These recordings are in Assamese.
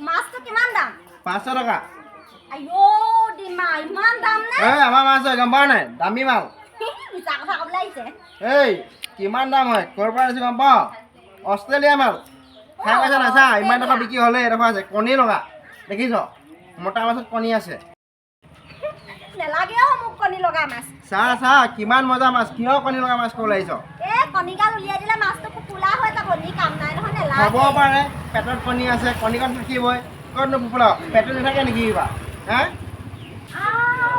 মাছটো কিমান দাম 500 টকা আইও ডিমা ইমান দাম নে এই আমাৰ মাছ হয় গম পাৱ নাই দামী মাল মিছা কথা ক'বলৈ আহিছে এই কিমান দাম হয় ক'ৰ পৰা আনিছে গম পাৱ অষ্ট্ৰেলিয়া মাল খাই পাইছা নাই চা ইমান টকা বিক্ৰী হ'লে এডোখৰ আছে কণী লগা দেখিছ মতা মাছত কণী আছে নেলাগে মোক কণী লগা মাছ চা কিমান মজা মাছ কিয় কণী লগা মাছ ক'বলৈ আহিছ এই কণীগাল উলিয়াই দিলে মাছটো ফুলা হৈ যাব কণী কাম নাই নহয় নেলাগে হ'ব পাৰে পেটত কণী আছে কণীকণ থাকিবই ক'তনো ফুলাও পেটত নাথাকে নেকি কিবা হা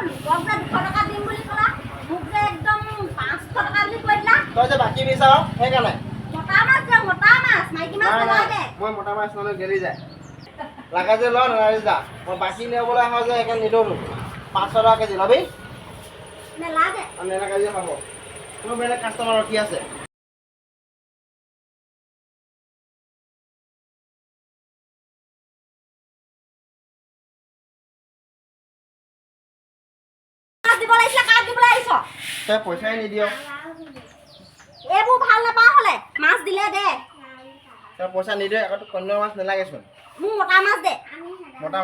লোকক যে 200 টকা দিম বুলি ক'লা মোক যে একদম 500 টকা বুলি কৈ দিলা তই যে বাকী বিচাৰ সেইকাৰণে মতা মাছ মাইকী মাছ নেলাগে মই মতা মাছ নলৈ গেলি যায় লাগে যে ল নালাগে যা মই বাকী নিবলৈ আহোঁ যে সেইকাৰণে নিদোঁ 500 টকা কেজি ল'বি নেলাগে নেলাগে যে হ'ব কোনো বেলেগ কাষ্টমাৰ ৰখি আছে তই পইচাই নিদিয় এইবোৰ ভাল নাপাওঁ হ'লে মাছ দিলে দে তই পইচা নিদিয় আকৌ কন্য মাছ নেলাগেচোন মোক মতা মাছ দে মতা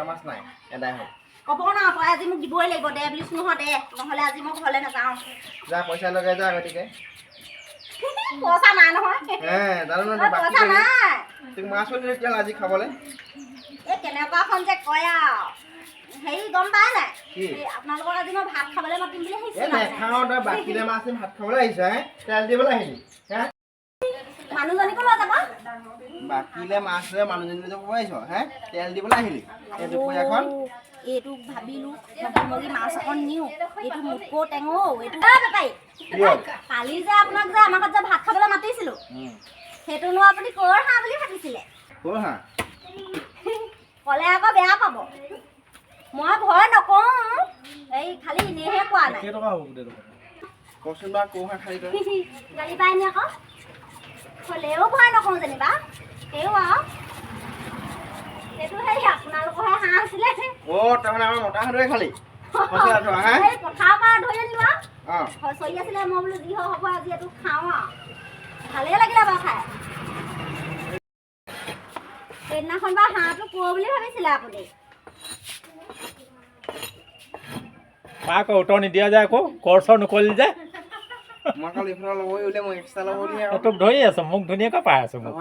মাছ নাই এদাই হ'ল ক'ব না তই আজি মোক দিবই লাগিব দে বুলিছো নহয় দে নহ'লে আজি মই ঘৰলৈ নাযাওঁ যা পইচা লগাই যা গতিকে পইচা নাই নহয় জানো ন পইচা নাই তোক মাছ নিদিলে কিয় আজি খাবলৈ এই কেনেকুৱাখন যে কয় আৰু হেৰি গম পাই নাই আপোনালোকক আজি মই ভাত খাবলৈ মাতিম বুলি আহিছিলোঁ নেখাওঁ তই বাকীলে মাছ ভাত খাবলৈ আহিছ তেল দিবলৈ আহিলি মানুহজনীকো লৈ যাব বাকীলে মাছ মানুহজনী যাব আহিছ তেল দিবলৈ আহিলি এই দুপৰীয়াখন এইটো ভাবিলোঁ মগি মাছ অকণ নিওঁ এইটো মোকো টেঙো এইটো বেপাৰী কালি যে আপোনাক যে আমাৰ ঘৰত যে ভাত খাবলৈ মাতিছিলোঁ সেইটোনো আপুনি ক'ৰ হাঁহ বুলি ভাবিছিলে ক'ৰ হাঁহ ক'লে আকৌ বেয়া পাব মই ভয় নকওঁ এই খালি এনেহে কোৱা নাই কচোন বাৰু ক'ৰ হাঁহ খালি তই গালি পাই নি আকৌ হ'লেও ভয় নকওঁ যেনিবা তেও আৰু সেইটো সেই আপোনালোকৰহে হাঁহ আছিলে তাৰমানে আমাৰ মতা হাঁহটোৱে খালি এই পথাৰৰ পৰা ধৰি আনিলো আৰু চলি আছিলে মই বোলো যি হ'ব আজি এইটো খাওঁ আৰু ভালেই লাগিলে বাৰু খাই সেইদিনাখন বাৰু হাঁহটো ক'ৰ বুলি ভাবিছিলে আপুনি আকৌ উত্তৰ নিদিয়া যায় আকৌ কৰ চৰ নকৰিলি যে মই কালি ইফালে ল'বই উলিয়াই মই এক্সট্ৰা ল'ব বুলি তোক ধৰি আছো মোক ধুনীয়াকৈ পাই আছো মোক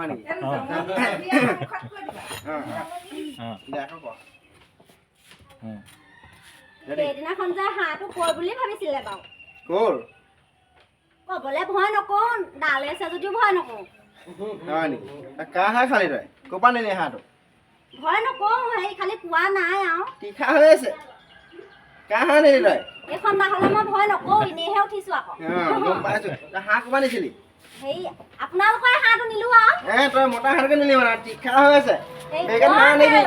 সেইদিনাখন যে হাঁহটো ক'ৰ বুলি ভাবিছিলে বাৰু ক'ৰ ক'বলৈ ভয় নকওঁ ডাল আছে যদিও ভয় নকওঁ হয় নেকি কাৰ হাঁহ খালি তই ক'ৰ পৰা নিলি হাঁহটো ভয় নকওঁ হেৰি খালি কোৱা নাই আৰু তীখা হৈ আছে কাৰ হাঁহ নিলি তই এইখন হ'লে মই ভয় নকওঁ এনেহে উঠিছোঁ আকৌ গম পাইছোঁ তই হাঁহ ক'ৰ পৰা নিছিলি হেৰি আপোনালোকৰ হাঁহটো নিলোঁ আৰু তই মতা হাঁহটোকে নিলি মানে তীখা হৈ আছে বেগত হাঁহ নিবি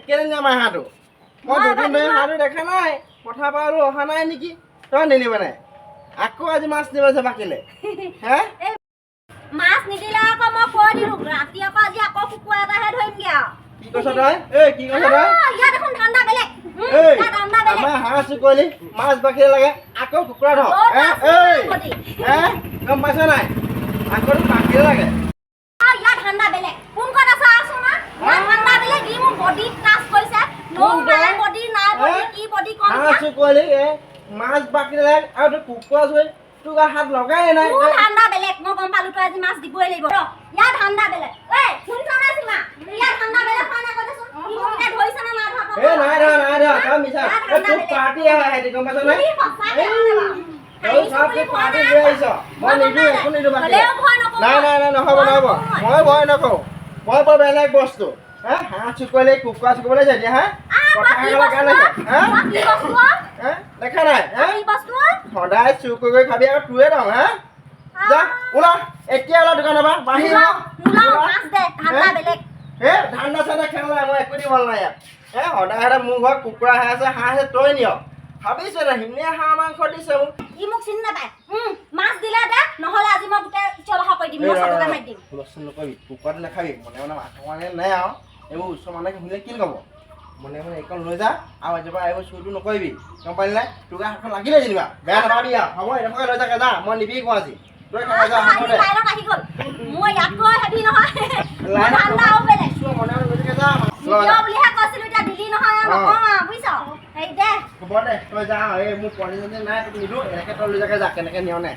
কেলে নিলি আমাৰ হাঁহটো মই দুদিন ধৰি হাঁহটো দেখা নাই পথাৰ পৰা আৰু অহা নাই নেকি তই নিলি মানে আকৌ আজি মাছ দিব আছে বাকীলে মাছ নিদিলে আকৌ মই কৈ দিলোঁ ৰাতি আকৌ আজি আকৌ কুকুৰা এটাহে ধৰিমগৈ আৰু কি কৈছ তই কি কৈছ তই ইয়াত দেখোন ধান্দা বেলেগ আমাৰ হাঁহ চুৰ কৰিলি মাছ বাকীলে লাগে আকৌ কুকুৰা ধৰ গম পাইছ নাই আকৌ বাকীলে লাগে ইয়াত ধান্দা বেলেগ কোন ক'ত আছে আছোন না ধান্দা বেলেগ ই মোৰ বডি টাচ কৰিছে নাই বডি নাই বডি কি বডি কম হাঁহ চুৰ কৰিলি মাছ বাকীলে লাগে আৰু তোৰ কুকুৰা চুৰ তোক হাত লগাই নাই ধান্দা বেলেগ মই গম পালোঁ তই আজি মাছ দিবই লাগিব ইয়াত ধান্দা বেলেগ শুনিছ নে সীমা ইয়াত ধান্দা বেলেগ হয় নাই কৈছোন ধৰিছে নে নাই নাই ধৰা তই মিছা তোৰ পাৰ্টি আহে গম পাইছ নাই তই চব পাৰ্টি লৈ আহিছ মই নিদিওঁ একো নিদিওঁ বাকী নাই নহ'ব মই ভয় নকৰোঁ মই বৰ বেলেগ বস্তু হাঁহ চুৰ কৰিলে কুকুৰা চুৰ কৰিবলৈ যায় এতিয়া দেখা নাই সদায় চুৰ কৰি খাবি আকৌ তোৰে দাম যা ওলা এতিয়া ওলা দোকানৰ পৰা বাহিৰ ধান্দা চান্দা খেলা মই একো দিব নাই ইয়াত সদায় মোৰ ঘৰত কুকুৰা হাঁহ আছে হাঁহ আছে তই নিয় ভাবিছে না সিনে হাঁহ মাংস দিছে মোক ই মোক চিনি নাপায় মাছ দিলে দে নহ'লে আজি মই গোটেই চলাহ কৰি দিম মই চবকে মাৰি দিম হুলস্থুল নকৰিবি কুকুৰাটো নাখাবি মনে মাছ মানে নাই আৰু এইবোৰ ওচৰ মানুহে শুনিলে কি ক'ব মনে এইকণ লৈ যা আৰু আজিৰ পৰা এইবোৰ চুৰটো নকৰিবি গম পালি নাই তোৰ হাতখন লাগিলে যেনিবা বেয়া নাপাবি আৰু হ'ব এডোখৰকে লৈ যাকে যা মই নিবি কওঁ আজি তই খাই যা হ'ব দে লাইনত আহি গ'ল মই ইয়াত গৈ হেভি নহয় ঠাণ্ডাও বেলেগ মনে মনে গতিকে যা নিদিয় বুলিহে কৈছিলো এতিয়া দিলি নহয় নকওঁ বুজিছ হেৰি দে হ'ব দে তই যা এই মোৰ পোৱালিজনী নাই তোক নিদিওঁ এনেকৈ তই লৈ যাকে যা কেনেকৈ নিয় নে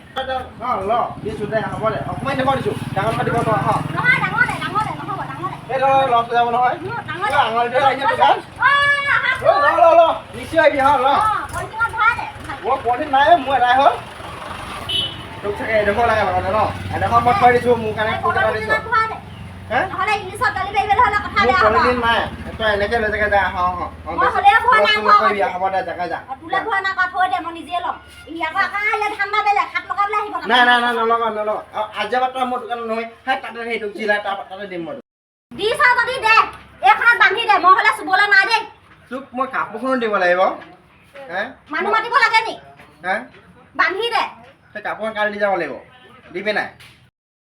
ল দিছোঁ দে হ'ব দে অকণমান দেখুৱাই দিছোঁ ডাঙৰ দিব নোৱাৰ নহয় ডাঙৰ দে নহ'ব ডাঙৰ দে এই তই লছ যাব নহয় আঙুলিটোহে আহিছে দোকান ল নিশ্চয় আহিবি ল মই পোৱালি নাই মোৰ এটাই হ'ল তোক চাগে এডোখৰ লাগে লগতে ন এডোখৰ মই থৈ দিছোঁ মোৰ কাৰণে তোক এটা দিছোঁ নহ'লে ইংলিছত গালি পাৰিবলৈ হ'লে কথা বেয়া হ'ব পোৱালি নাই তই এনেকৈ লৈ যাকে যা মই হ'লেও ভয় নাই নকৰিবি হ'ব দে যাকে যা তোলে ভয় নাই থৈ দে মই নিজে ল'ম ই আকৌ আকাইলে ঠাণ্ডা বেলেগ হাত লগাবলৈ আহিব নাই নলগা আজি এবাৰ তই মোৰ দোকানত নহয় সেই তাতে সেইটো জিলা তাতে দিম মই দিছ যদি দে এইখনত বান্ধি দে মই হ'লে চুবলৈ নাই দেই তোক মই কাপোৰখনো দিব লাগিব মানুহ মাতিব লাগে নি বান্ধি দে সেই কাপোৰখন কালি দি যাব লাগিব দিবি নাই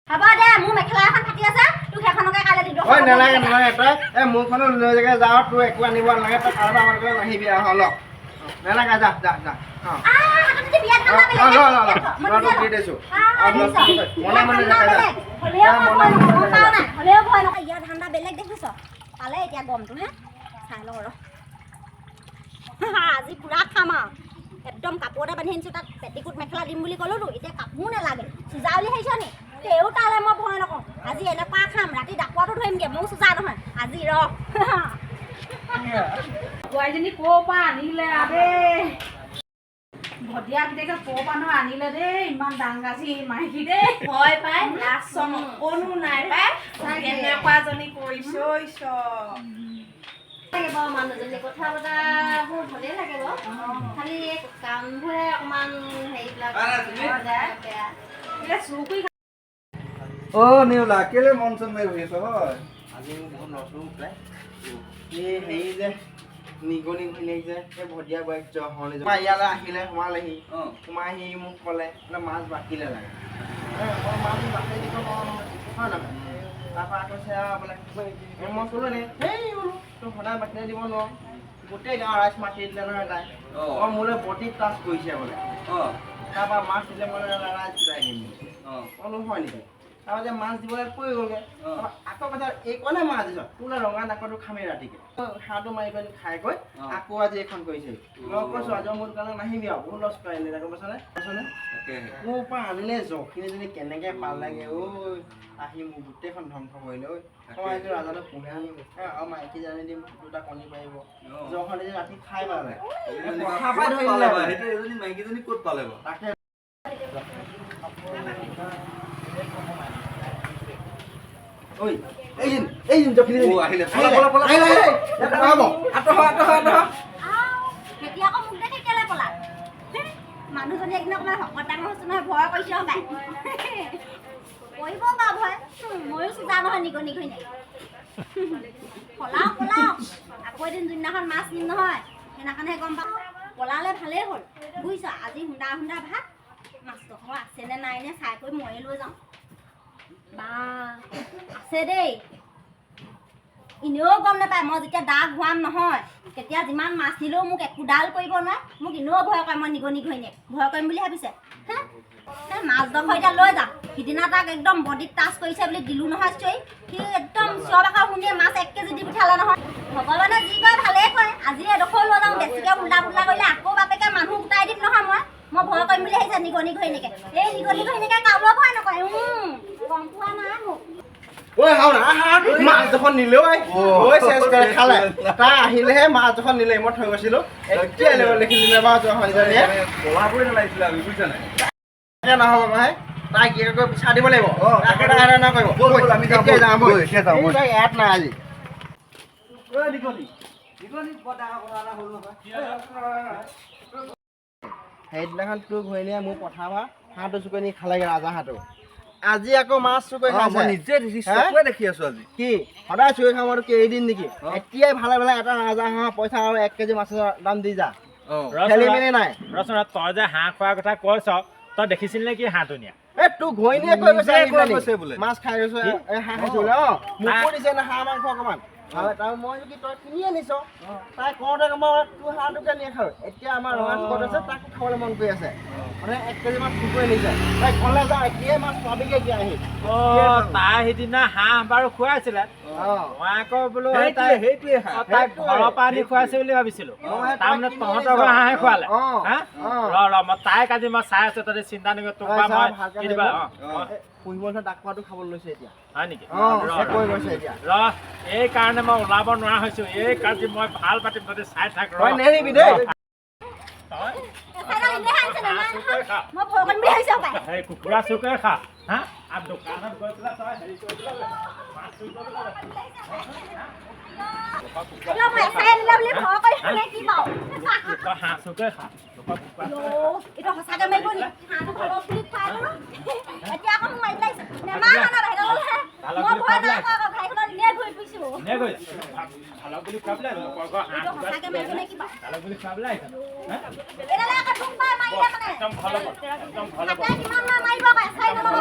হ'ব দে মোৰ মেখেলা এখন ফাটি আছে তোক সেইখনকে কাইলৈ দি দিওঁ ঐ নালাগে তই এই মোৰখনো লৈ জেগা যাওঁ তোৰ একো আনিব নালাগে তই কাৰোবাৰ আমাৰ ঘৰত নাহিবি ল নালাগে যা দি দিছোঁ মনে মনে হ'লেও ভয় নকৰে ইয়াৰ ঠাণ্ডা বেলেগ দেখিছ পালে এতিয়া গমটো হে চাই লওঁ ৰ আজি পুৰা খাম আৰু একদম কাপোৰ এটা বান্ধি আনিছোঁ তাত পেটিকোট মেখেলা দিম বুলি ক'লোতো এতিয়া কাপোৰ নালাগে চুজা বুলি ভাবিছ নি তেও তালে মই ভয় নকওঁ আজি এনেকুৱা খাম ৰাতি ডাকোৱাটো ধৰিমগৈ মোৰ চুজা নহয় আজি ৰ বোৱাৰীজনী ক'ৰ পৰা আনিলে দেই ভদিয়াকেইটাকে ক'ৰ পৰা নহয় আনিলে দেই ইমান ডাংগাজি মাইকী দেই ভয় পাই লাচন অকণো নাই পাই কেনেকুৱাজনী কৰিছে লাগে বাৰু মানুহজনী কথা বতৰাবোৰ ভালেই লাগে বাৰু খালি কামবোৰহে অকণমান হেৰিবিলাক বেয়া চুৰ কৰি নিউলা কেলে মন চন মাৰি বহি আছ হয় আজি মোৰ বহুত নচো প্ৰায় এই হেৰি যে নিগনি ঘূৰি যে এই ভদিয়া বাইক জহনি ইয়ালৈ আহিলে সোমালেহি সোমাই আহি মোক ক'লে মাছ বাকিলে লাগে মাছ বাকি দিব হয় নহয় তাৰপৰা কৈছে বোলে মই ক'লো নে সেই বোলো তোক সদায় বাকিলে দিব নোৱাৰো গোটেই গাঁৱৰ ৰাইজ মাতি দিলে নহয় তাই মোলৈ বডি টাচ কৰিছে বোলে তাৰপৰা মাছ দিলে মই ৰাইজ চিলাই দিম ক'লো হয় নেকি তাৰপৰা যে মাছ দিবলৈ কৈ গ'লগৈ আকৌ কথা এই ক'লে মাছ দিছ তোলে ৰঙা নাকটো খামেই ৰাতিকে হাঁহটো মাৰি পেলাই খাই গৈ আকৌ আজি এইখন কৰিছে মই কৈছোঁ আজি মোৰ দোকানত নাহিবি আৰু বহুত লছ কৰিলে গম পাইছনে মোৰ পৰা আনিলে জখিনীজনী কেনেকৈ পাল লাগে ঐ আহি মোৰ গোটেইখন ধ্বংস কৰিলে ঐ মই এইটো ৰাজাটো পুহে আনিম আৰু মাইকী জানি দিম দুটা কণী পাৰিব জখনীজনী ৰাতি খাই পালে মাইকীজনী ক'ত পালে বাৰু তাকে ঐ এই জখিনীজনী আহিলে মানুহজনী একদম অকণমান শকত ডাঙৰ হৈছে নহয় ভয় কৰিছে পাই কৰিব বাৰু ভয় ময়ো চুজা নহয় নিগনি ঘূৰি নাই পলাও আকৌ এদিন যোনদিনাখন মাছ নিম নহয় সেইদিনাখনহে গম পাওঁ পলালে ভালেই হ'ল বুজিছ আজি সুন্দা ভাত মাছটো আছেনে নাই নে চাই কৰি ময়ে লৈ যাওঁ বা আছে দেই এনেও গম নাপায় মই যেতিয়া দা ঘূৰাম নহয় তেতিয়া যিমান মাছ দিলেও মোক একোডাল কৰিব নোৱাৰে মোক এনেও ভয় কৰে মই নিগনি ঘৈণীয়েক ভয় কৰিম বুলি ভাবিছে মাছডোখৰ এতিয়া লৈ যাম সিদিনা তাক একদম বডিত টাচ কৰিছে বুলি দিলোঁ নহয় চুই সি একদম চিঞৰ বাখৰ শুনিয়ে মাছ 1 কেজি দি পঠালে নহয় ভগৱানে যি কয় ভালেই কয় আজি এডোখৰ লৈ যাওঁ বেছিকৈ উল্টা পুল্টা কৰিলে আকৌ বাপেকে মানুহ গোটাই দিম নহয় মই ভয় কৰিম বুলি ভাবিছে নিগনি ঘৈণীয়েকে এই নিগনি ঘৈণীয়েকে কাৰোবাৰ ভয় নকৰে গম পোৱা নাই মোক ঐ হাও না মাছ যখন নিলেও ঐ চেঞ্জ কৰে খালে তাই আহিলেহে মাছ যখন নিলে মই থৈ গৈছিলোঁ এতিয়া লিখি দিলে বাৰু জখনীজনীয়ে পলাবই নালাগিছিলে আমি বুজিছা নাই নহ'ব নহয় তাই কি কৈ বিচাৰ দিব লাগিব তাকে তাই নকৰিব আমি যাওঁ ইয়াত নাই আজি সেইদিনাখন তোৰ ঘৈণীয়ে মোৰ পথাৰৰ হাঁহটো চুকনি খালেগৈ ৰাজাহাঁহটো আজি আকৌ মাছ চুকৈ খাইছে নিজে দেখি আছো আজি কি সদায় চুকৈ খাওঁ আৰু কেইদিন নেকি এতিয়াই ভালে ভালে এটা ৰাজাহাঁহৰ পইচা আৰু 1 কেজি মাছৰ দাম দি যা খেলি মেলি নাই ৰচোন তই যে হাঁহ খোৱাৰ কথা কৈছ তই দেখিছিল নে কি হাঁহটো নিয়া তোৰ ঘৈণীয়ে কৈ গৈছে বোলে মাছ খাই গৈছে হাঁহ খাইছো বোলে মোকো দিছে না হাঁহ মাংস অকণমান মই কি তই কিনি আনিছ তাই কওঁতে মই তোৰ হাঁহটোকে নিয়ে খাওঁ এতিয়া আমাৰ ৰঙা ক'ত আছে তাকো খাবলৈ মন কৰি আছে মানে 1 কেজি মাছ চুৰ কৰি লৈ যায় তাই ঘৰলৈ যা এতিয়াই মাছ পাবিগে কি আহি তাই সিদিনা হাঁহ বাৰু খুৱাইছিলে মই আকৌ বোলো সেইটোৱে তাই ঘৰৰ পৰা আনি খুৱাইছে বুলি ভাবিছিলো তাৰমানে তহঁতৰ ঘৰৰ হাঁহে খুৱালে মই তাইক আজি মই চাই আছো তহঁতি চিন্তা নকৰি তোক বা মই কি দিবা পুহিব ডাক খোৱাটো খাবলৈ লৈছে এতিয়া হয় নেকি কৈ গৈছে এতিয়া এই কাৰণে মই ওলাব নোৱাৰা হৈছো এই কাজি মই ভাল পাতিম তহঁতি চাই থাক তই নেৰিবি দেই মই ভগৱান বুলি ভাবিছো পাই সেই কুকুৰা চুৰকে খা হা আৰু দোকানত গৈ পেলাই তই হেৰি কৰি মাছ চুৰ কৰি মই চাই দিলা বুলি ভয় কৰি শুনে কি পাও তই হাঁহ চুৰকে খা এইটো সঁচাকে মাৰিব নি হাঁহটো ঘৰৰ পুলিত খাই গ'লো এতিয়া আকৌ মাৰি লাগিছে নেমাৰ হানা বাহিৰলৈহে মই ভয় নাই আকৌ ঘাইখনত নিয়ে ঘূৰি ফুৰিছো নে গৈ ভালক বুলি খাবলৈ এইটো সঁচাকে মাৰিব নে কি পাও ভালক বুলি খাবলৈ এডালে আকৌ টুক পাই মাৰিলে মানে একদম ভাল একদম ভাল কিমান মাৰিব আকৌ চাই নল'ব